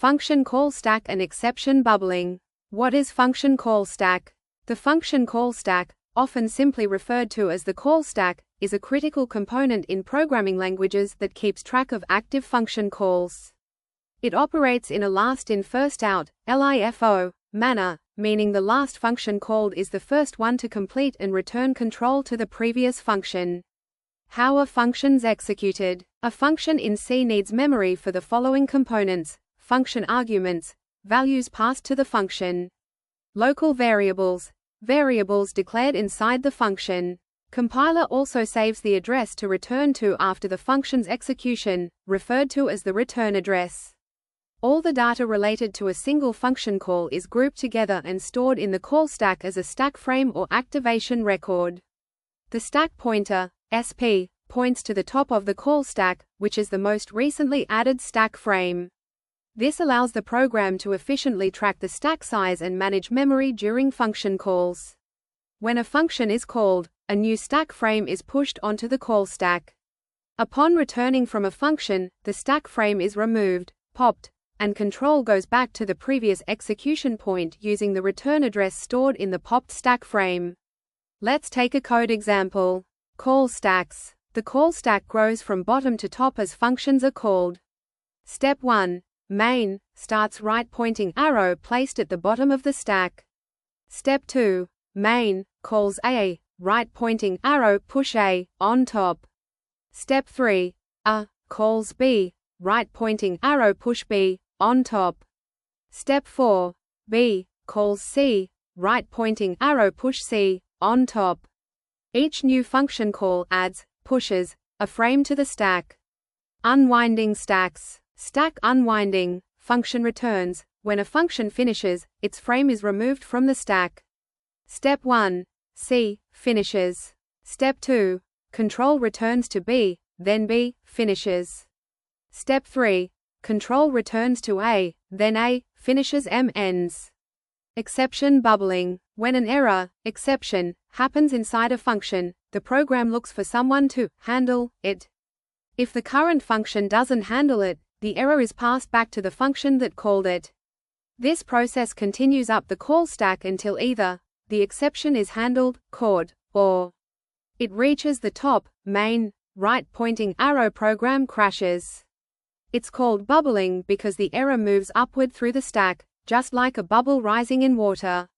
Function call stack and exception bubbling. What is function call stack? The function call stack, often simply referred to as the call stack, is a critical component in programming languages that keeps track of active function calls. It operates in a last-in first-out (LIFO) manner, meaning the last function called is the first one to complete and return control to the previous function. How are functions executed? A function in C needs memory for the following components: function arguments, values passed to the function; local variables, variables declared inside the function. Compiler also saves the address to return to after the function's execution, referred to as the return address. All the data related to a single function call is grouped together and stored in the call stack as a stack frame or activation record. The stack pointer, SP, points to the top of the call stack, which is the most recently added stack frame. This allows the program to efficiently track the stack size and manage memory during function calls. When a function is called, a new stack frame is pushed onto the call stack. Upon returning from a function, the stack frame is removed, popped, and control goes back to the previous execution point using the return address stored in the popped stack frame. Let's take a code example. Call stacks. The call stack grows from bottom to top as functions are called. Step 1. Main starts right-pointing arrow placed at the bottom of the stack. Step 2. Main calls A, right-pointing arrow push A, on top. Step 3. Calls B, right-pointing arrow push B, on top. Step 4. B calls C, right-pointing arrow push C, on top. Each new function call adds, pushes, a frame to the stack. Unwinding stacks. Stack unwinding. Function returns. When a function finishes, its frame is removed from the stack. Step 1. C finishes. Step 2. Control returns to B, then B finishes. Step 3. Control returns to A, then A finishes M ends. Exception bubbling. When an error, exception, happens inside a function, the program looks for someone to handle it. If the current function doesn't handle it, the error is passed back to the function that called it. This process continues up the call stack until either the exception is handled, caught, or it reaches the top, main, right-pointing arrow program crashes. It's called bubbling because the error moves upward through the stack, just like a bubble rising in water.